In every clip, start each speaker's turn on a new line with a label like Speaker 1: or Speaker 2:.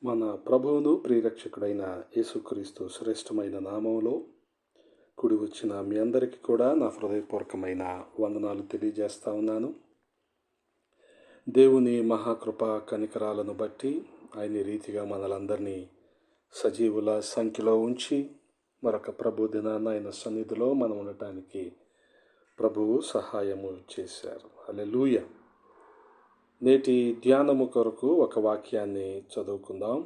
Speaker 1: మన ప్రభువును ప్రియరక్షకుడైన యేసుక్రీస్తు శ్రేష్టమైన నామంలో కూడి వచ్చిన మీ అందరికీ కూడా నా హృదయపూర్వకమైన వందనాలు తెలియజేస్తా ఉన్నాను. దేవుని మహాకృప కనికరాలను బట్టి ఆయన రీతిగా మనలందరినీ సజీవుల సంఖ్యలో ఉంచి మరొక ప్రభు దినాన ఆయన సన్నిధిలో మనం ఉండటానికి ప్రభువు సహాయము చేశారు. హల్లెలూయా. నేటి ధ్యానము కొరకు ఒక వాక్యాన్ని చదువుకుందాం.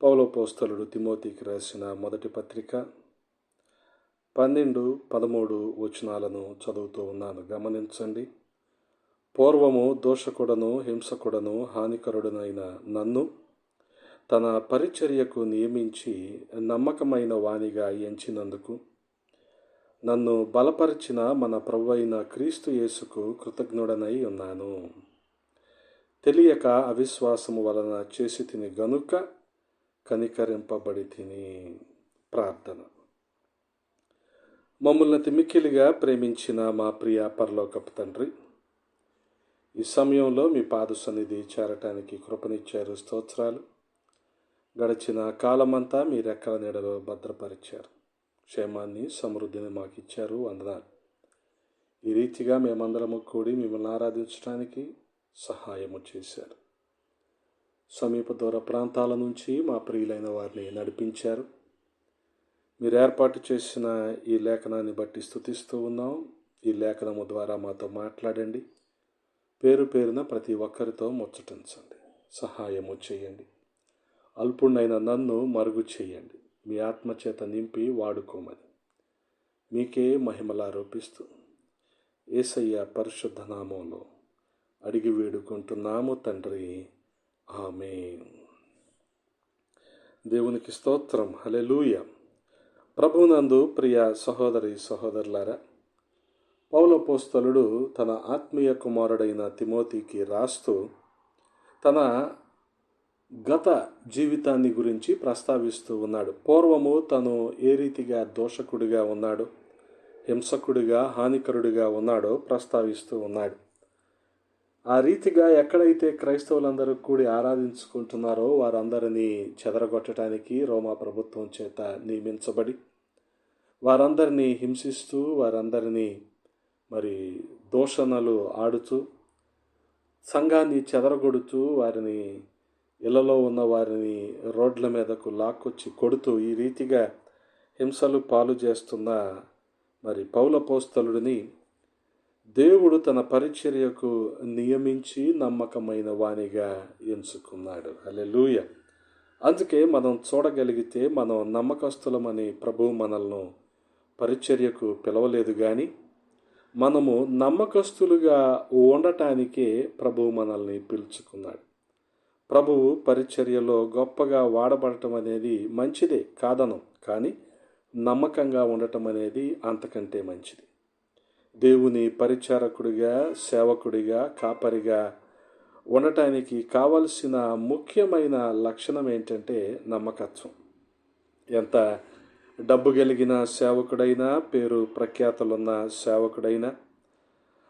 Speaker 1: పౌలపోస్తలుడు తిమోతికి రాసిన మొదటి పత్రిక 12-13 వచనాలను చదువుతూ ఉన్నాను. గమనించండి. పూర్వము దోషకుడను హింసకుడను హానికరుడనైన నన్ను తన పరిచర్యకు నియమించి నమ్మకమైన వానిగా ఎంచినందుకు నన్ను బలపరిచిన మన ప్రభువైన క్రీస్తు యేసుకు కృతజ్ఞుడనై ఉన్నాను. తెలియక అవిశ్వాసము వలన చేసి తిని గనుక కనికరింపబడి తిని. ప్రార్థన. మమ్మల్ని మిక్కిలిగా ప్రేమించిన మా ప్రియ పరలోకపు తండ్రి, ఈ సమయంలో మీ పాద సన్నిధి చేరటానికి కృపనిచ్చారు. స్తోత్రాలు. గడిచిన కాలమంతా మీ రెక్కల నీడలో భద్రపరిచారు. క్షేమాన్ని సమృద్ధిని మాకు ఇచ్చారు. వందనాలు. ఈ రీతిగా మేమందరము కూడి మిమ్మల్ని ఆరాధించడానికి సహాయము చేశారు. సమీప దూర ప్రాంతాల నుంచి మా ప్రియులైన వారిని నడిపించారు. మీరు ఏర్పాటు చేసిన ఈ లేఖనాన్ని బట్టి స్తుతిస్తూ ఉన్నాం. ఈ లేఖనము ద్వారా మాతో మాట్లాడండి. పేరు పేరున ప్రతి ఒక్కరితో ముచ్చటించండి. సహాయము చేయండి. అల్పుణ్ణైన నన్ను మరుగు చేయండి. మీ ఆత్మచేత నింపి వాడుకోమని మీకే మహిమలారోపిస్తూ యేసయ్య పరిశుద్ధ నామంలో అడిగి వేడుకుంటున్నాము తండ్రి. ఆమేన్. దేవునికి స్తోత్రం. హల్లెలూయా. ప్రభువునందు ప్రియ సహోదరి సహోదరులారా, పౌలపోస్తలుడు తన ఆత్మీయ కుమారుడైన తిమోతికి రాస్తూ తన గత జీవితాన్ని గురించి ప్రస్తావిస్తూ ఉన్నాడు. పూర్వము తను ఏ రీతిగా దోషకుడిగా ఉన్నాడో, హింసకుడిగా హానికరుడిగా ఉన్నాడో ప్రస్తావిస్తూ ఉన్నాడు. ఆ రీతిగా ఎక్కడైతే క్రైస్తవులందరూ కూడి ఆరాధించుకుంటున్నారో వారందరినీ చెదరగొట్టడానికి రోమా ప్రభుత్వం చేత నియమించబడి వారందరినీ హింసిస్తూ వారందరినీ దూషణలు ఆడుతూ సంఘాన్ని చెదరగొడుతూ వారిని ఇళ్లలో ఉన్న వారిని రోడ్ల మీదకు లాక్కొచ్చి కొడుతూ ఈ రీతిగా హింసలు పాలు చేస్తున్న పౌలపోస్తలుడిని దేవుడు తన పరిచర్యకు నియమించి నమ్మకమైన వానిగా ఎంచుకున్నాడు. హల్లెలూయా. అందుకే మనం చూడగలిగితే మనం నమ్మకస్తులమని ప్రభువు మనల్ని పరిచర్యకు పిలవలేదు, కానీ మనము నమ్మకస్తులుగా ఉండటానికే ప్రభువు మనల్ని పిలుచుకున్నాడు. ప్రభువు పరిచర్యలో గొప్పగా వాడబడటం అనేది మంచిదే, కాదనం. కానీ నమ్మకంగా ఉండటం అనేది అంతకంటే మంచిది. దేవుని పరిచారకుడిగా, సేవకుడిగా, కాపరిగా ఉండటానికి కావలసిన ముఖ్యమైన లక్షణం ఏంటంటే నమ్మకత్వం. ఎంత డబ్బు కలిగిన సేవకుడైనా, పేరు ప్రఖ్యాతలున్న సేవకుడైనా,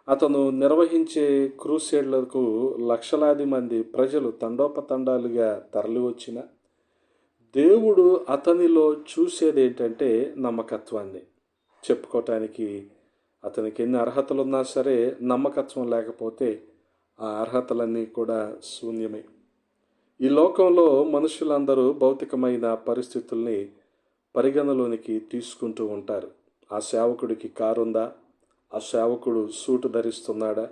Speaker 1: అతను నిర్వహించే క్రూసేడ్లకు లక్షలాది మంది ప్రజలు తండోపతండాలుగా తరలి వచ్చిన దేవుడు అతనిలో చూసేది ఏంటంటే నమ్మకత్వాన్ని. చెప్పుకోవటానికి అతనికి ఎన్ని అర్హతలున్నా సరే నమ్మకత్వం లేకపోతే ఆ అర్హతలన్నీ కూడా శూన్యమే. ఈ లోకంలో మనుషులందరూ భౌతికమైన పరిస్థితుల్ని పరిగణలోనికి తీసుకుంటూ ఉంటారు. ఆ సేవకుడికి కారుందా, ఆ సేవకుడు సూటు ధరిస్తున్నాడా,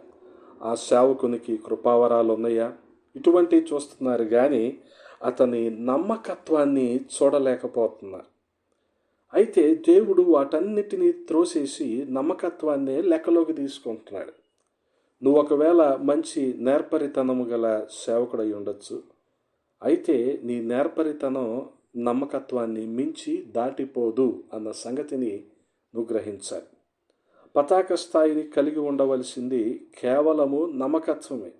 Speaker 1: ఆ సేవకునికి కృపావరాలు ఉన్నాయా, ఇటువంటివి చూస్తున్నారు, కానీ అతని నమ్మకత్వాన్ని చూడలేకపోతున్నారు. అయితే దేవుడు వాటన్నిటినీ త్రోసేసి నమ్మకత్వాన్నే లెక్కలోకి తీసుకుంటున్నాడు. నువ్వు ఒకవేళ మంచి నేర్పరితనము గల సేవకుడై ఉండొచ్చు. అయితే నీ నేర్పరితనం నమ్మకత్వాన్ని మించి దాటిపోదు అన్న సంగతిని నువ్వు గ్రహించాలి. పతాక స్థాయిని కలిగి ఉండవలసింది కేవలము నమ్మకత్వమే.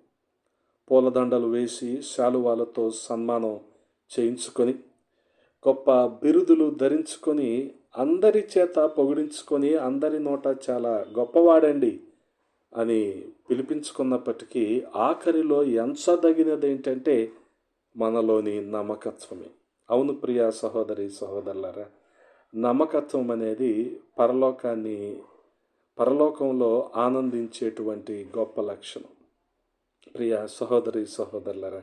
Speaker 1: పూలదండలు వేసి శాలువాలతో సన్మానం చేయించుకొని గొప్ప బిరుదులు ధరించుకొని అందరి చేత పొగిడించుకొని అందరి నోట చాలా గొప్పవాడండి అని పిలిపించుకున్నప్పటికీ ఆఖరిలో ఎంచదగినది ఏంటంటే మనలోని నమ్మకత్వమే. అవును ప్రియ సహోదరి సహోదరులారా, నమ్మకత్వం అనేది పరలోకంలో ఆనందించేటువంటి గొప్ప లక్షణం. ప్రియ సహోదరి సహోదరులారా,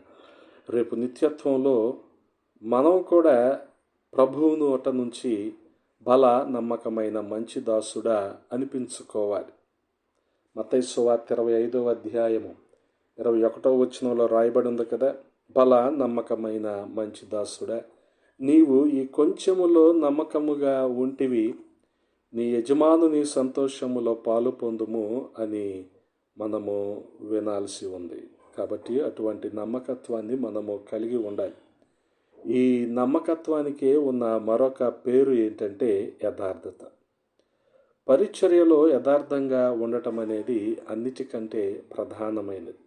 Speaker 1: రేపు నిత్యత్వంలో మనం కూడా ప్రభువు నోట నుంచి బల నమ్మకమైన మంచి దాసుడా అనిపించుకోవాలి. మత్తయి సువార్త 25వ అధ్యాయము 21వ వచనంలో రాయబడి ఉంది కదా, బల నమ్మకమైన మంచి దాసుడా, నీవు ఈ కొంచెములో నమ్మకముగా ఉంటివి, నీ యజమానుని సంతోషములో పాలు పొందుము అని మనము వినాల్సి ఉంది. కాబట్టి అటువంటి నమ్మకత్వాన్ని మనము కలిగి ఉండాలి. ఈ నమ్మకత్వానికి ఉన్న మరొక పేరు ఏంటంటే యథార్థత. పరిచర్యలో యథార్థంగా ఉండటం అనేది అన్నిటికంటే ప్రధానమైనది.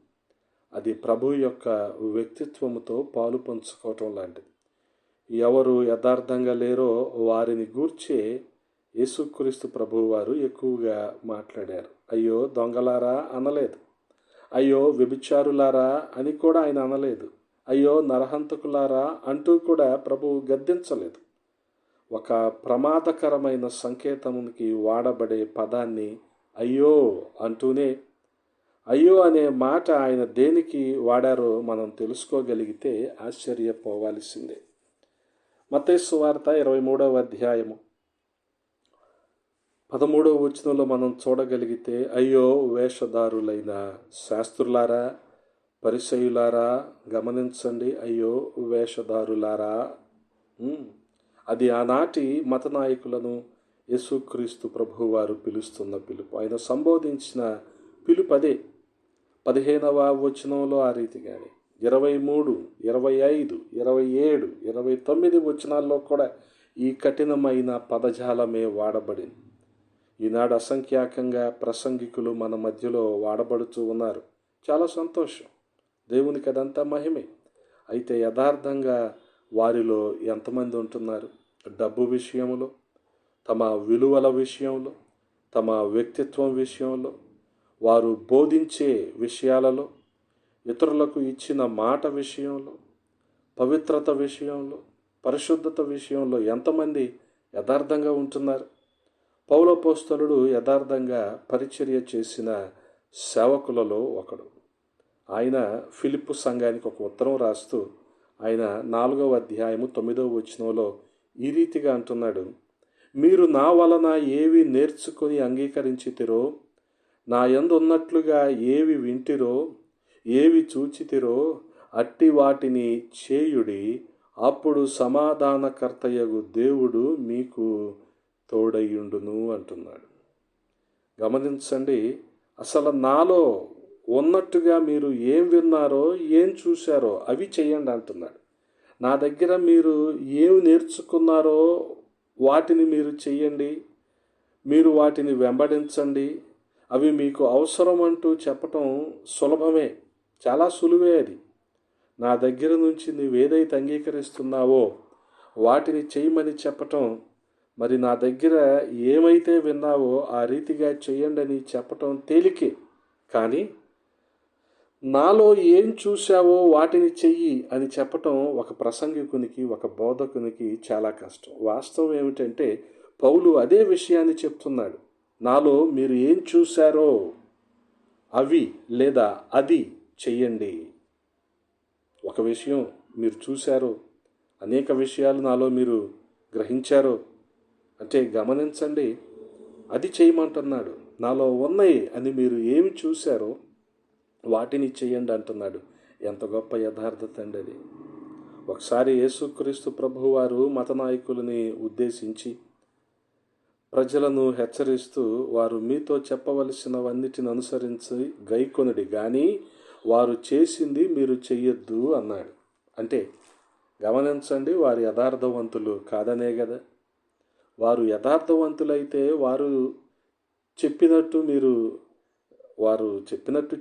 Speaker 1: అది ప్రభు యొక్క వ్యక్తిత్వముతో పాలు పంచుకోవటం లాంటిది. ఎవరు యథార్థంగా లేరో వారిని గూర్చే యేసుక్రీస్తు ప్రభువు వారు ఎక్కువగా మాట్లాడారు. అయ్యో దొంగలారా అనలేదు, అయ్యో వ్యభిచారులారా అని కూడా ఆయన అనలేదు, అయ్యో నరహంతకులారా అంటూ కూడా ప్రభువు గద్దించలేదు. ఒక ప్రమాదకరమైన సంకేతానికి వాడబడే పదాన్ని అయ్యో అంటూనే, అయ్యో అనే మాట ఆయన దేనికి వాడారో మనం తెలుసుకోగలిగితే ఆశ్చర్యపోవాల్సిందే. మత్తయి సువార్త 23వ అధ్యాయము 13వ వచనంలో మనం చూడగలిగితే, అయ్యో వేషధారులైన శాస్త్రులారా, పరిసయ్యులారా, గమనించండి, అయ్యో వేషధారులారా. అది ఆనాటి మత నాయకులను యేసుక్రీస్తు ప్రభువు వారు పిలుస్తున్న పిలుపు. ఆయన సంబోధించిన పిలుపు అదే. 15వ వచనంలో ఆ రీతిగానే 23, 25, 27, 29 వచనాల్లో కూడా ఈ కఠినమైన పదజాలమే వాడబడింది. ఈనాడు అసంఖ్యాకంగా ప్రసంగికులు మన మధ్యలో వాడబడుతూ ఉన్నారు. చాలా సంతోషం, దేవునికి అదంతా మహిమే. అయితే యథార్థంగా వారిలో ఎంతమంది ఉంటున్నారు? డబ్బు విషయంలో, తమ విలువల విషయంలో, తమ వ్యక్తిత్వం విషయంలో, వారు బోధించే విషయాలలో, ఇతరులకు ఇచ్చిన మాట విషయంలో, పవిత్రత విషయంలో, పరిశుద్ధత విషయంలో ఎంతమంది యథార్థంగా ఉంటున్నారు? పౌలపోస్తలుడు యథార్థంగా పరిచర్య చేసిన సేవకులలో ఒకడు. ఆయన ఫిలిప్పు సంఘానికి ఒక ఉత్తరం రాస్తూ ఆయన 4వ అధ్యాయము 9వ వచనంలో ఈ రీతిగా అంటున్నాడు, మీరు నా వలన ఏవి నేర్చుకొని అంగీకరించితిరో, నా యందు ఉన్నట్లుగా ఏవి వింటిరో, ఏవి చూచితిరో అట్టి వాటిని చేయుడి, అప్పుడు సమాధానకర్తయగు దేవుడు మీకు తోడయ్యుండును అంటున్నాడు. గమనించండి, అసలు నాలో ఉన్నట్టుగా మీరు ఏం విన్నారో, ఏం చూశారో అవి చేయండి అంటున్నాడు. నా దగ్గర మీరు ఏమి నేర్చుకున్నారో వాటిని మీరు చెయ్యండి, మీరు వాటిని వెంబడించండి. అవి మీకు అవసరం అంటూ చెప్పటం సులభమే, చాలా సులువే. అది నా దగ్గర నుంచి నువ్వేదైతే అంగీకరిస్తున్నావో వాటిని చేయమని చెప్పటం, మరి నా దగ్గర ఏమైతే విన్నావో ఆ రీతిగా చెయ్యండి అని చెప్పటం తేలికే. కానీ నాలో ఏం చూశావో వాటిని చెయ్యి అని చెప్పటం ఒక ప్రసంగికునికి, ఒక బోధకునికి చాలా కష్టం. వాస్తవం ఏమిటంటే పౌలు అదే విషయాన్ని చెప్తున్నాడు. నాలో మీరు ఏం చూశారో అవి లేదా అది చెయ్యండి. ఒక విషయం మీరు చూశారో, అనేక విషయాలు నాలో మీరు గ్రహించారో అంటే గమనించండి, అది చేయమంటున్నాడు. నాలో ఉన్నాయి అని మీరు ఏమి చూశారో వాటిని చేయండి అంటున్నాడు. ఎంత గొప్ప యథార్థత అండి అది. ఒకసారి యేసుక్రీస్తు ప్రభువు వారు మత నాయకులని ఉద్దేశించి ప్రజలను హెచ్చరిస్తూ, వారు మీతో చెప్పవలసినవన్నిటిని అనుసరించి గైకొనుడి, కానీ వారు చేసింది మీరు చెయ్యొద్దు అన్నాడు. అంటే గమనించండి, వారు యథార్థవంతులు కాదనే కదా. వారు యథార్థవంతులైతే వారు చెప్పినట్టు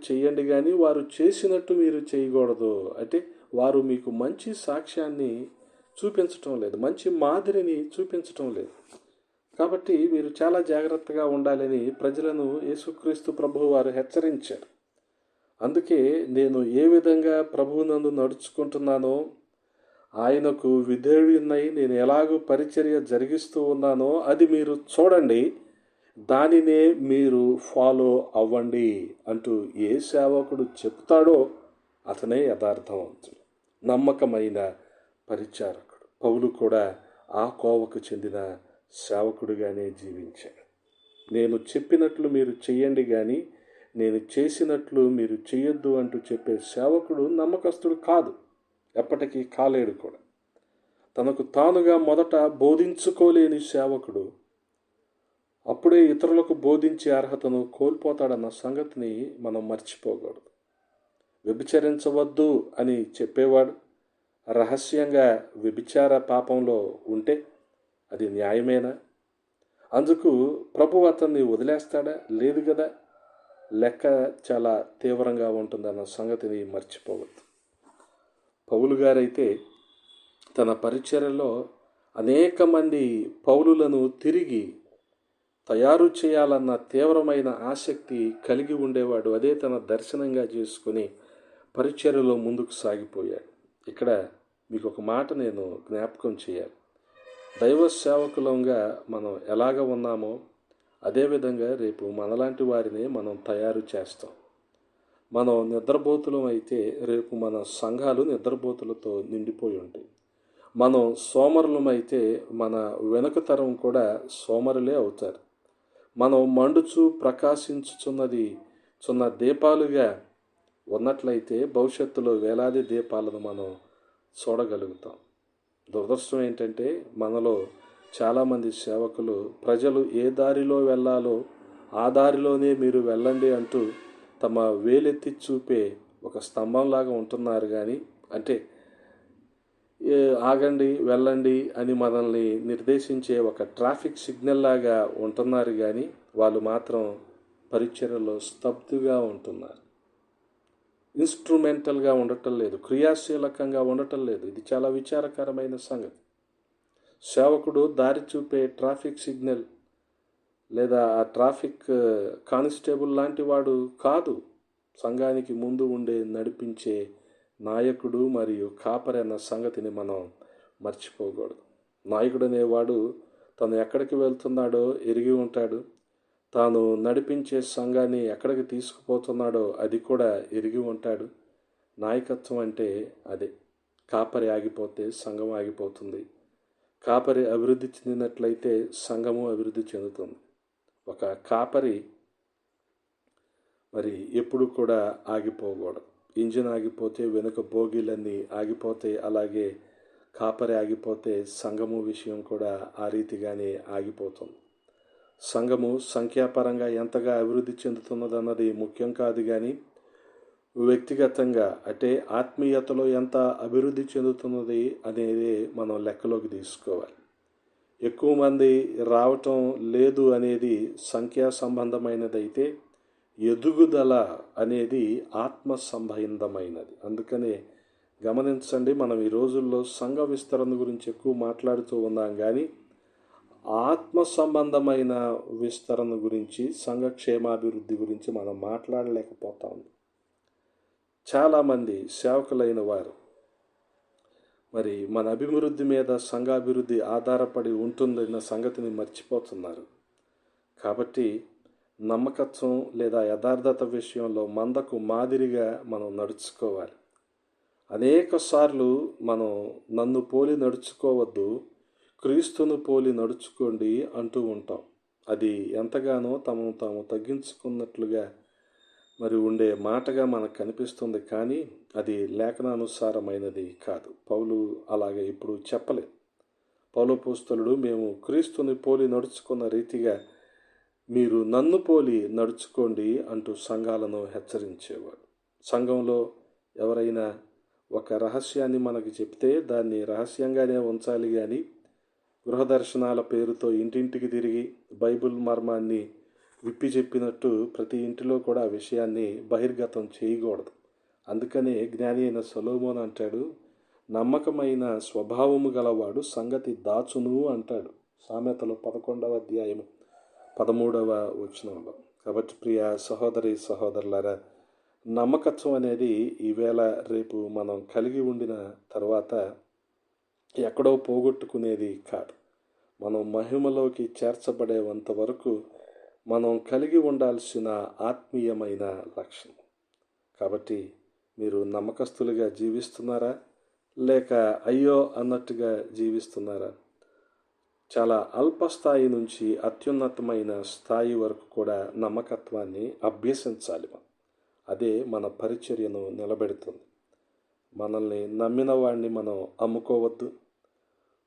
Speaker 1: చేయండి, కానీ వారు చేసినట్టు మీరు చేయకూడదు. అంటే వారు మీకు మంచి సాక్ష్యాన్ని చూపించటం లేదు, మంచి మాదిరిని చూపించటం లేదు. కాబట్టి మీరు చాలా జాగ్రత్తగా ఉండాలని ప్రజలను యేసుక్రీస్తు ప్రభువు వారు హెచ్చరించారు. అందుకే నేను ఏ విధంగా ప్రభువునందు నడుచుకుంటున్నానో, ఆయనకు విధేయుడినై నేను ఎలాగూ పరిచర్య జరిగిస్తూ ఉన్నానో అది మీరు చూడండి, దానినే మీరు ఫాలో అవ్వండి అంటూ ఏ సేవకుడు చెప్తాడో అతనే యథార్థవంతుడు, నమ్మకమైన పరిచారకుడు. పౌలు కూడా ఆ కోవకు చెందిన సేవకుడిగానే జీవించాడు. నేను చెప్పినట్లు మీరు చెయ్యండి కానీ నేను చేసినట్లు మీరు చెయ్యొద్దు అంటూ చెప్పే సేవకుడు నమ్మకస్తుడు కాదు, ఎప్పటికీ కాలేడు కూడా. తనకు తానుగా మొదట బోధించుకోలేని సేవకుడు అప్పుడే ఇతరులకు బోధించే అర్హతను కోల్పోతాడన్న సంగతిని మనం మర్చిపోకూడదు. వ్యభిచరించవద్దు అని చెప్పేవాడు రహస్యంగా వ్యభిచార పాపంలో ఉంటే అది న్యాయమేనా? అందుకు ప్రభు అతన్ని వదిలేస్తాడా? లేదు కదా. లెక్క చాలా తీవ్రంగా ఉంటుందన్న సంగతిని మర్చిపోవద్దు. పౌలు గారైతే తన పరిచర్యలో అనేక మంది పౌలులను తిరిగి తయారు చేయాలన్న తీవ్రమైన ఆసక్తి కలిగి ఉండేవాడు. అదే తన దర్శనంగా చేసుకుని పరిచర్యలో ముందుకు సాగిపోయాడు. ఇక్కడ మీకు ఒక మాట నేను జ్ఞాపకం చేయాలి. దైవ సేవకులంగా మనం ఎలాగ ఉన్నామో అదేవిధంగా రేపు మనలాంటి వారిని మనం తయారు చేస్తాం. మనం నిద్రపోతులం అయితే రేపు మన సంఘాలు నిద్రపోతులతో నిండిపోయి ఉంటాయి. మనం సోమరులమైతే మన వెనుక తరం కూడా సోమరులే అవుతారు. మనం మండుచు ప్రకాశించుచున్న దీపాలుగా ఉన్నట్లయితే భవిష్యత్తులో వేలాది దీపాలను మనం చూడగలుగుతాం. దురదృష్టం ఏంటంటే మనలో చాలామంది సేవకులు ప్రజలు ఏ దారిలో వెళ్ళాలో ఆ దారిలోనే మీరు వెళ్ళండి అంటూ తమ వేలెత్తి చూపే ఒక స్తంభంలాగా ఉంటున్నారు. కానీ అంటే ఆగండి వెళ్ళండి అని మనల్ని నిర్దేశించే ఒక ట్రాఫిక్ సిగ్నల్ లాగా ఉంటున్నారు. కానీ వాళ్ళు మాత్రం పరిచర్యలో స్తబ్దుగా ఉంటున్నారు. ఇన్స్ట్రుమెంటల్గా ఉండటం లేదు, క్రియాశీలకంగా ఉండటం లేదు. ఇది చాలా విచారకరమైన సంగతి. సేవకుడు దారి చూపే ట్రాఫిక్ సిగ్నల్ లేదా ఆ ట్రాఫిక్ కానిస్టేబుల్ లాంటి వాడు కాదు. సంఘానికి ముందు ఉండే నడిపించే నాయకుడు మరియు కాపరి అన్న సంగతిని మనం మర్చిపోకూడదు. నాయకుడు అనేవాడు తను ఎక్కడికి వెళ్తున్నాడో ఎరిగి ఉంటాడు. తాను నడిపించే సంఘాన్ని ఎక్కడికి తీసుకుపోతున్నాడో అది కూడా ఎరిగి ఉంటాడు. నాయకత్వం అంటే అదే. కాపరి ఆగిపోతే సంఘం ఆగిపోతుంది. కాపరి అభివృద్ధి చెందినట్లయితే సంఘము అభివృద్ధి చెందుతుంది. ఒక కాపరి మరి ఎప్పుడు కూడా ఆగిపోకూడదు. ఇంజిన్ ఆగిపోతే వెనుక బోగీలన్నీ ఆగిపోతాయి. అలాగే కాపరి ఆగిపోతే సంఘము విషయం కూడా ఆ రీతిగానే ఆగిపోతుంది. సంఘము సంఖ్యాపరంగా ఎంతగా అభివృద్ధి చెందుతున్నదన్నది ముఖ్యం కాదు, కానీ వ్యక్తిగతంగా అంటే ఆత్మీయతలో ఎంత అభివృద్ధి చెందుతున్నది అనేది మనం లెక్కలోకి తీసుకోవాలి. ఎక్కువ మంది రావటం లేదు అనేది సంఖ్యా సంబంధమైనదైతే ఎదుగుదల అనేది ఆత్మ సంబంధమైనది. అందుకనే గమనించండి, మనం ఈ రోజుల్లో సంఘ విస్తరణ గురించి ఎక్కువ మాట్లాడుతూ ఉన్నాం, కానీ ఆత్మ సంబంధమైన విస్తరణ గురించి, సంఘ క్షేమాభివృద్ధి గురించి మనం మాట్లాడలేకపోతాం. చాలామంది సేవకులైన వారు మరి మన అభివృద్ధి మీద సంఘాభివృద్ధి ఆధారపడి ఉంటుందన్న సంగతిని మర్చిపోతున్నారు. కాబట్టి నమ్మకత్వం లేదా యథార్థత విషయంలో మందకు మాదిరిగా మనం నడుచుకోవాలి. అనేక సార్లు మనం నన్ను పోలి నడుచుకోవద్దు, క్రీస్తును పోలి నడుచుకోండి అంటూ ఉంటాం. అది ఎంతగానో తమను తాము తగ్గించుకున్నట్లుగా మరి ఉండే మాటగా మనకు కనిపిస్తుంది, కానీ అది లేఖనానుసారమైనది కాదు. పౌలు అలాగే ఇప్పుడు చెప్పలేదు. పౌలు అపోస్తలుడు మేము క్రీస్తుని పోలి నడుచుకున్న రీతిగా మీరు నన్ను పోలి నడుచుకోండి అంటూ సంఘాలను హెచ్చరించేవాడు. సంఘంలో ఎవరైనా ఒక రహస్యాన్ని మనకి చెప్తే దాన్ని రహస్యంగానే ఉంచాలి, కానీ గృహదర్శనాల పేరుతో ఇంటింటికి తిరిగి బైబిల్ మర్మాన్ని విప్పి చెప్పినట్టు ప్రతి ఇంటిలో కూడా ఆ విషయాన్ని బహిర్గతం చేయకూడదు. అందుకనే జ్ఞాని అయిన సొలొమోను అంటాడు, నమ్మకమైన స్వభావము గలవాడు సంగతి దాచును అంటాడు. సామెతలు 11వ అధ్యాయము 13వ వచనంలో. కాబట్టి ప్రియ సహోదరి సహోదరులారా, నమ్మకత్వం అనేది ఈవేళ రేపు మనం కలిగి ఉండిన తర్వాత ఎక్కడో పోగొట్టుకునేది కాదు. మనం మహిమలోకి చేర్చబడేంత వరకు మనం కలిగి ఉండాల్సిన ఆత్మీయమైన లక్షణం. కాబట్టి మీరు నమ్మకస్తులుగా జీవిస్తున్నారా? లేక అయ్యో అన్నట్టుగా జీవిస్తున్నారా? చాలా అల్ప స్థాయి నుంచి అత్యున్నతమైన స్థాయి వరకు కూడా నమ్మకత్వాన్ని అభ్యసించాలి మనం. అదే మన పరిచర్యను నిలబెడుతుంది. మనల్ని నమ్మిన వాడిని మనం అమ్ముకోవద్దు.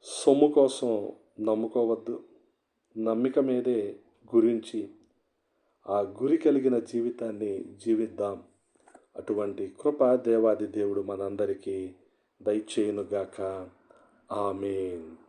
Speaker 1: సొమ్ము కోసం నమ్ముకోవద్దు. నమ్మిక మీదే గురించి ఆ గురి కలిగిన జీవితాన్ని జీవిద్దాం. అటువంటి కృప దేవాది దేవుడు మనందరికీ దయచేయునుగాక. ఆమేన్.